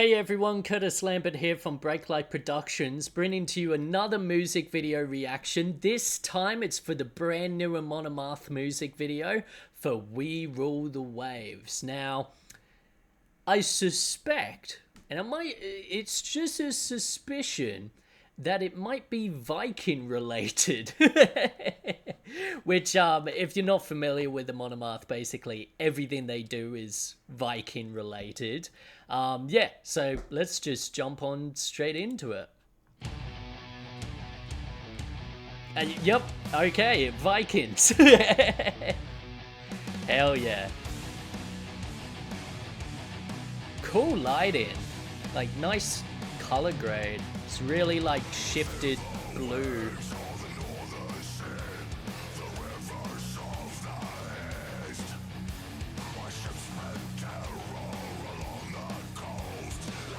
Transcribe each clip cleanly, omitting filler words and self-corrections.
Hey everyone, Curtis Lambert here from Breaklight Productions, bringing to you another music video reaction. This time it's for the brand new AMON AMARTH music video for We Rule the Waves. Now, I suspect, and it's just a suspicion, that it might be Viking related. Which, if you're not familiar with the AMON AMARTH, basically everything they do is Viking related. Yeah, so let's just jump on straight into it. Yep, okay, Vikings. Hell yeah. Cool lighting. Like, nice color grade. It's really like shifted blue.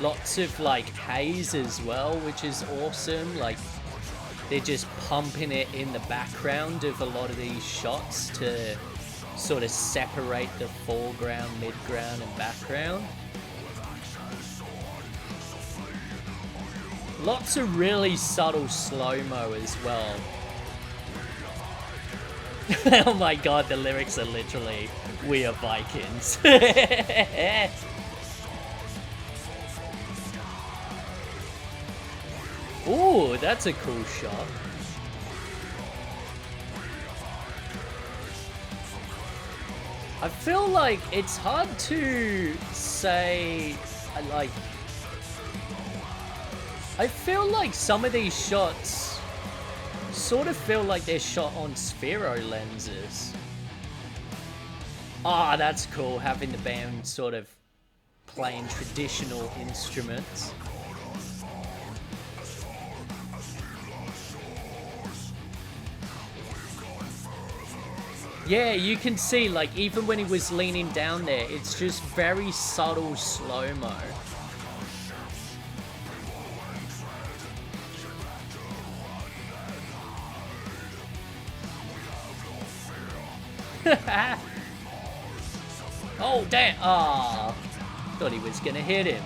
Lots of like haze as well, which is awesome. Like, they're just pumping it in the background of a lot of these shots to sort of separate the foreground, midground, and background. Lots of really subtle slow-mo as well. Oh my god, the lyrics are literally, "We are Vikings." Ooh, that's a cool shot. I feel like it's hard to say, I feel like some of these shots sort of feel like they're shot on Sphero lenses. Ah, that's cool, having the band sort of playing traditional instruments. Yeah, you can see, like, even when he was leaning down there, it's just very subtle slow-mo. Oh, damn. Ah, thought he was gonna hit him.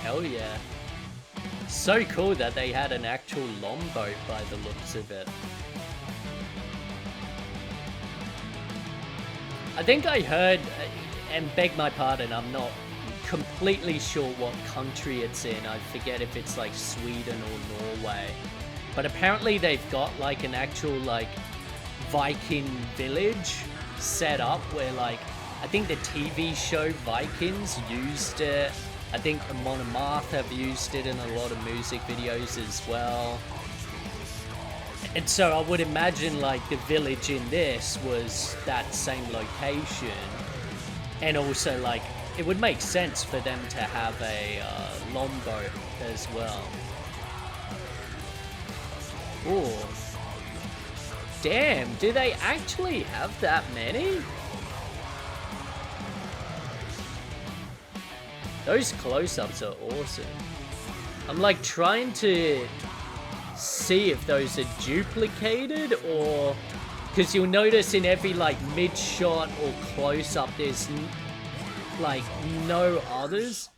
Hell yeah. So cool that they had an actual longboat by the looks of it. I think I heard, and beg my pardon, I'm not completely sure what country it's in. I forget if it's like Sweden or Norway. But apparently they've got like an actual like Viking village set up where, like, I think the TV show Vikings used it. I think AMON AMARTH have used it in a lot of music videos as well. And so I would imagine like the village in this was that same location. And also, like, it would make sense for them to have a longboat as well. Ooh. Damn, do they actually have that many? Those close-ups are awesome. I'm like trying to see if those are duplicated, or because you'll notice in every like mid-shot or close-up there's like no others.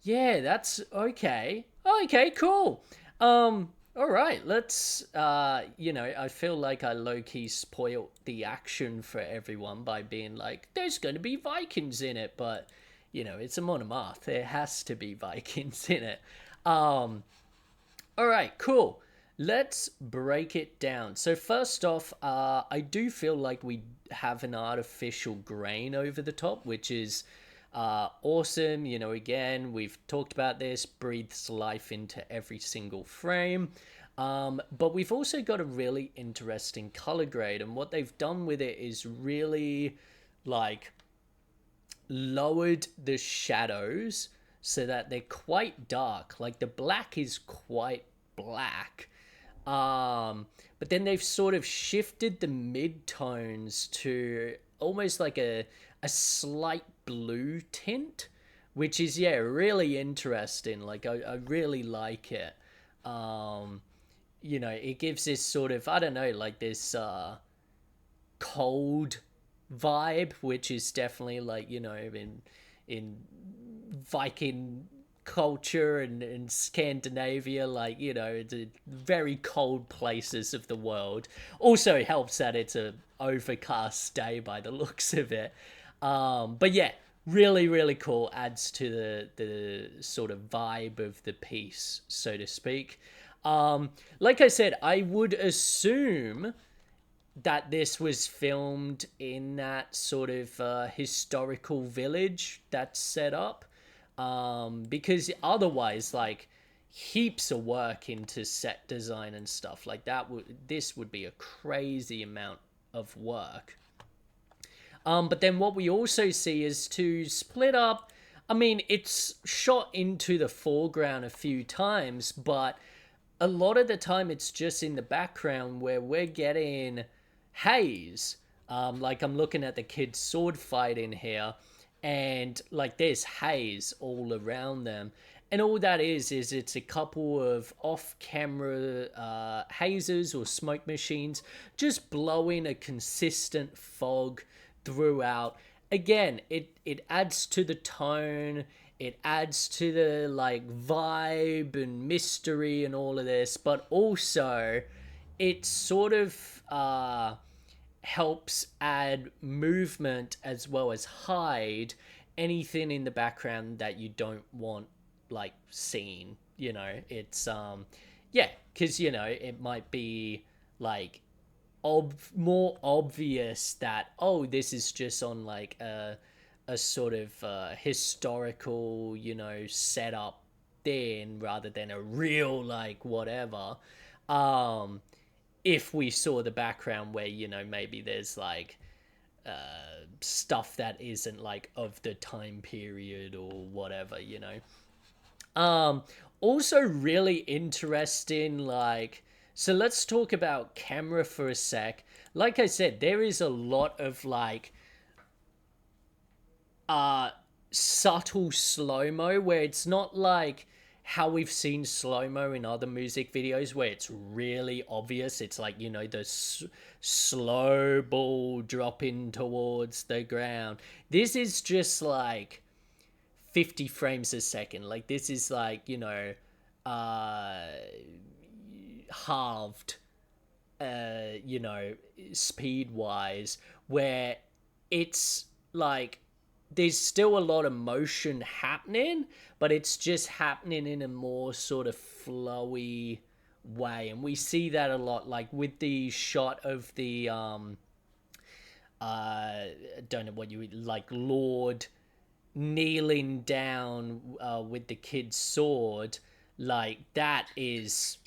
Yeah, that's okay. Okay, cool. All right, let's, you know, I feel like I low-key spoiled the action for everyone by being like, there's going to be Vikings in it, but, you know, it's AMON AMARTH. There has to be Vikings in it. All right, cool. Let's break it down. So first off, I do feel like we have an artificial grain over the top, which is awesome. You know, again, we've talked about this, breathes life into every single frame. But we've also got a really interesting color grade, and what they've done with it is really like lowered the shadows so that they're quite dark. Like the black is quite black. But then they've sort of shifted the mid-tones to almost like a slight blue tint, which is, yeah, really interesting. Like I really like it. Um, it gives this sort of, I don't know, like this cold vibe, which is definitely like, in Viking culture and Scandinavia, like, it's a very cold places of the world. Also helps that it's a overcast day by the looks of it. But yeah, really, really cool. Adds to the sort of vibe of the piece, so to speak. Like I said, I would assume that this was filmed in that sort of historical village that's set up, because otherwise, like, heaps of work into set design and stuff like that this would be a crazy amount of work. But then what we also see is to split up. I mean, it's shot into the foreground a few times, but a lot of the time it's just in the background where we're getting haze. Like I'm looking at the kids' sword fight in here, and like there's haze all around them. And all that is it's a couple of off-camera hazers or smoke machines just blowing a consistent fog throughout. Again, it adds to the tone, it adds to the like vibe and mystery and all of this, but also it sort of helps add movement as well as hide anything in the background that you don't want like seen. It's yeah, because it might be like more obvious that, oh, this is just on like a sort of historical setup thing rather than a real like whatever. um if we saw the background where maybe there's like stuff that isn't like of the time period or whatever. um Also really interesting, like, so let's talk about camera for a sec. Like I said, there is a lot of like uh subtle slow-mo where it's not like how we've seen slow-mo in other music videos where it's really obvious. It's like, the slow ball dropping towards the ground. This is just like 50 frames a second. Like this is like, uh halved, you know, speed wise, where it's like there's still a lot of motion happening, but it's just happening in a more sort of flowy way. And we see that a lot, like with the shot of the don't know what you would like, Lord kneeling down with the kid's sword. Like that is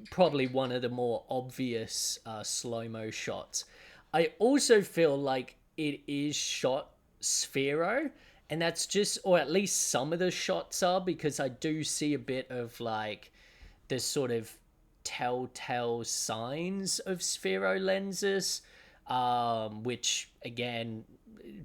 probably one of the more obvious slow-mo shots. I also feel like it is shot sphero, and that's just, or at least some of the shots are, because I do see a bit of like the sort of telltale signs of sphero lenses, which again,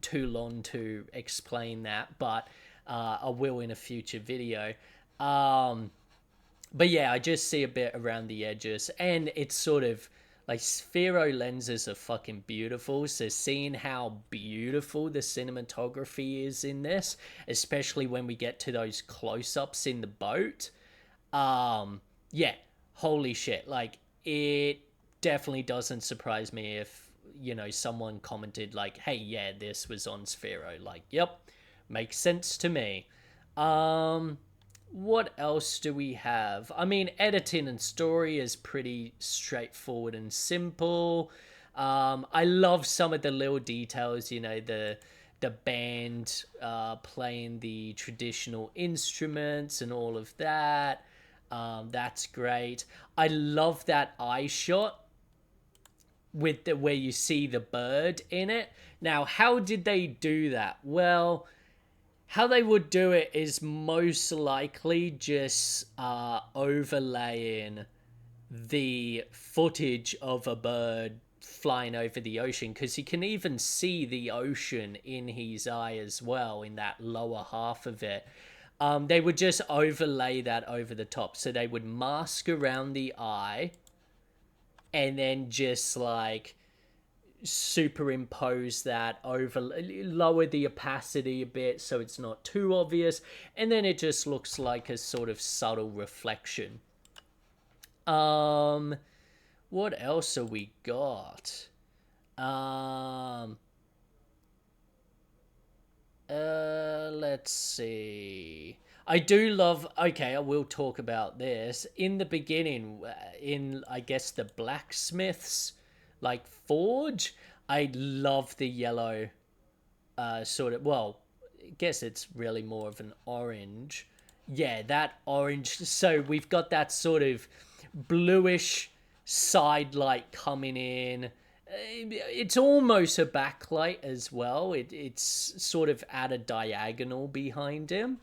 too long to explain that, but I will in a future video. But yeah, I just see a bit around the edges, and it's sort of like sphero lenses are fucking beautiful. So seeing how beautiful the cinematography is in this, especially when we get to those close-ups in the boat, yeah, holy shit. Like, it definitely doesn't surprise me if, someone commented like, hey, yeah, this was on sphero. Like, yep, makes sense to me. um what else do we have? I mean, editing and story is pretty straightforward and simple. I love some of the little details, the band playing the traditional instruments and all of that. That's great. I love that eye shot with the where you see the bird in it. Now, how did they do that? Well, how they would do it is most likely just overlaying the footage of a bird flying over the ocean, because you can even see the ocean in his eye as well, in that lower half of it. They would just overlay that over the top. So they would mask around the eye and then just like superimpose that over, lower the opacity a bit so it's not too obvious, and then it just looks like a sort of subtle reflection. What else have we got? Let's see. I do love. Okay, I will talk about this. In the beginning, in I guess the blacksmith's like forge, I love the yellow, sort of. Well, I guess it's really more of an orange. Yeah, that orange. So we've got that sort of bluish side light coming in. It's almost a backlight as well. It's sort of at a diagonal behind him.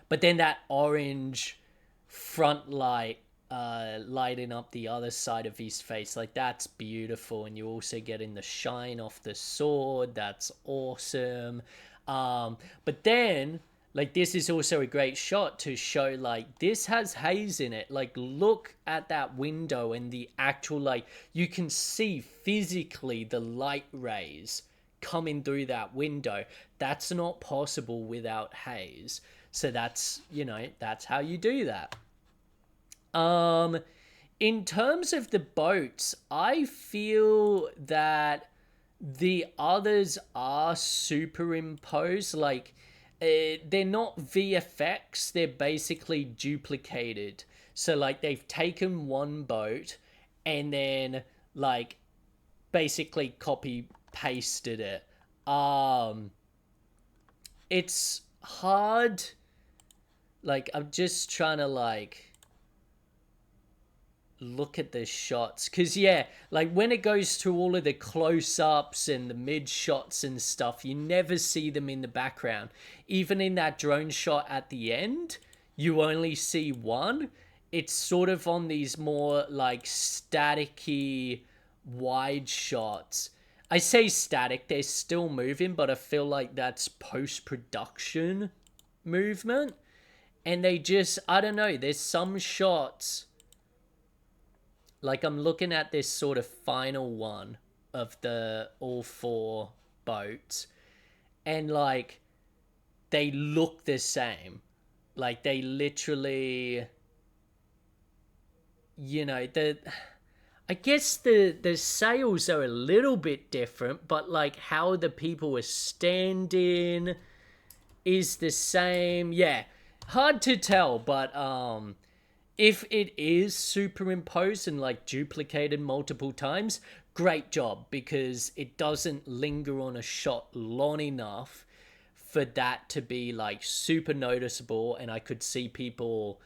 But then that orange front light lighting up the other side of his face, like that's beautiful. And you also getting the shine off the sword. That's awesome. But then, like, this is also a great shot to show, like, this has haze in it. Like, look at that window and the actual, like, you can see physically the light rays coming through that window. That's not possible without haze. So that's, that's how you do that. In terms of the boats, I feel that the others are superimposed. Like, they're not VFX, they're basically duplicated. So, like, they've taken one boat and then, like, basically copy pasted it. It's hard. Like, I'm just trying to, like, look at the shots, because yeah, like when it goes through all of the close-ups and the mid shots and stuff, you never see them in the background. Even in that drone shot at the end, you only see one. It's sort of on these more like staticky wide shots. I say static, they're still moving, but I feel like that's post-production movement. And they just, I don't know, there's some shots, like I'm looking at this sort of final one of the all four boats, and like they look the same. Like they literally, I guess the sails are a little bit different, but like how the people are standing is the same. Yeah, hard to tell, but if it is superimposed and like duplicated multiple times, great job, because it doesn't linger on a shot long enough for that to be like super noticeable. And I could see people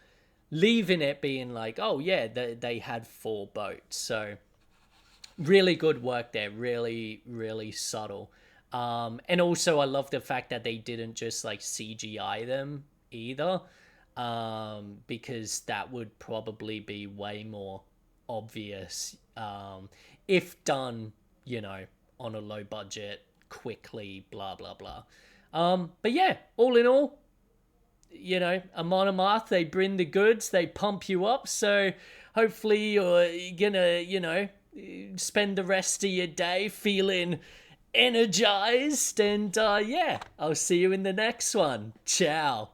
leaving it being like, oh yeah, they had four boats. So really good work there. Really, really subtle. And also I love the fact that they didn't just like CGI them either. Because that would probably be way more obvious if done, on a low budget, quickly, blah, blah, blah. But yeah, all in all, AMON AMARTH, they bring the goods, they pump you up, so hopefully you're gonna, spend the rest of your day feeling energized, and yeah, I'll see you in the next one. Ciao.